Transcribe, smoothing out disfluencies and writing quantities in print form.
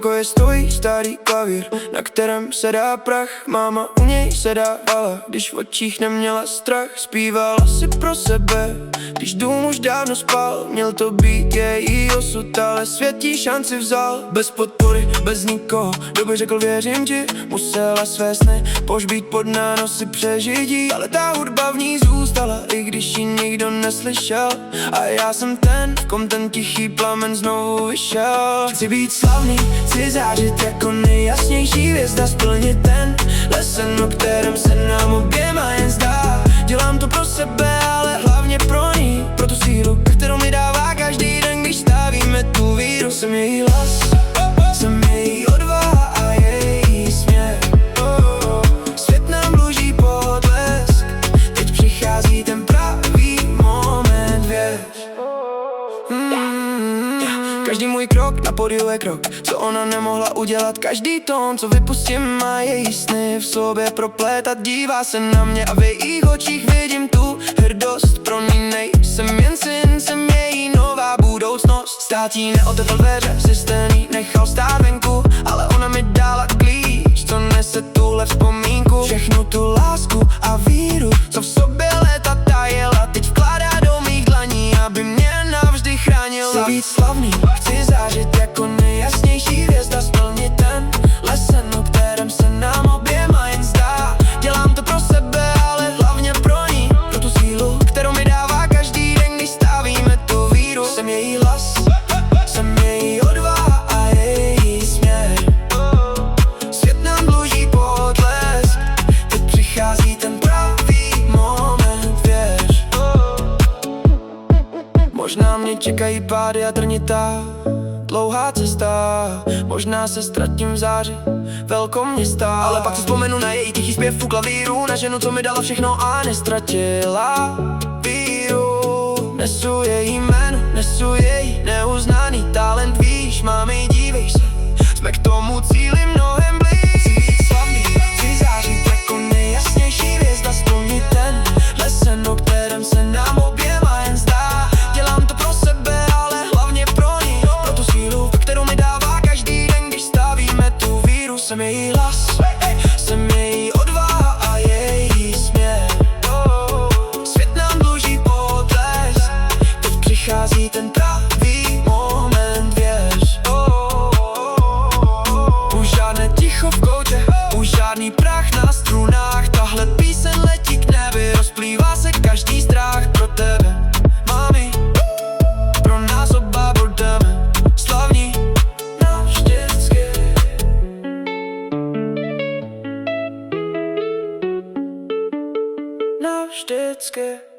pokoje stojí starý klavír, na kterém se dá prach. Máma u něj se dávala, když v očích neměla strach. Zpívala si pro sebe, když dům už dávno spal. Měl to být její osud, ale svět jí šanci vzal. Bez podpory, bez nikoho, kdo by řekl věřím ti. Musela své sny pohřbít pod nánosy přežití, ale ta hudba v ní zůstala, i když ji nikdo neslyšel. A já jsem ten, v kom ten tichý plamen znovu vyšel. Chci být slavný, chci zářit jako nejjasnější hvězda, splnit ten lesen, o kterém se nám oběma jen zdá. Dělám to pro sebe, ale hlavně pro ní, pro tu sílu, kterou mi dává každý den, když stavíme tu víru. Jsem její hlas, jsem její odvaha a její směr. Svět nám dluží potlesk, teď přichází ten pravý moment, věř. Každý můj krok na pódiu je krok, co ona nemohla udělat. Každý tón, co vypustím, má její sny v sobě proplétat. Dívá se na mě a v jejích očích vidím tu hrdost. Pro ní nejsem jen syn, jsem její nová budoucnost. Stát jí neotevřel dveře, systém jí nechal stát venku, ale ona mi dala klíč, co nese tuhle vzpomínku. Všechnu tu lásku a víru, co v sobě léta tajila, teď vkládá do mých dlaní, aby mě navždy chránila. Chci být slavný, chci zářit jako nejjasnější hvězda, splnit ten lesen, o kterém se nám oběma jen zdá. Dělám to pro sebe, ale hlavně pro ní, pro tu sílu, kterou mi dává každý den, když stavíme tu víru. Jsem její hlas, jsem její odvaha a její směr. Svět nám dluží potlesk, teď přichází ten pravý moment, věř. Možná mě čekají pády a trnitá dlouhá cesta, možná se ztratím v záři velkoměsta, ale pak si vzpomenu na její tichý zpěv u klavíru, na ženu, co mi dala všechno a nestratila víru. Nesu její jméno, nesu její neuznaný talent, víš, mami, dívej se, jsme k tomu cíli mnohem blíž. Chci být slavný, chci zářit jako nejjasnější hvězda, splnit ten lesen, o kterém se nám oběma jen zdá. Dělám to pro sebe, ale hlavně pro ní, pro tu sílu, kterou mi dává každý den, když stavíme tu víru. Jsem její hlas, jsem její odvaha a její směr. Svět nám dluží potlesk, teď přichází ten pravý moment, věř. Už žádné ticho v koutě, už žádný prach na strunách. Tahle píseň letí k nebi, rozplývá se každý strach. Pro tebe, mami, pro nás oba budeme slavní navždycky. Navždycky.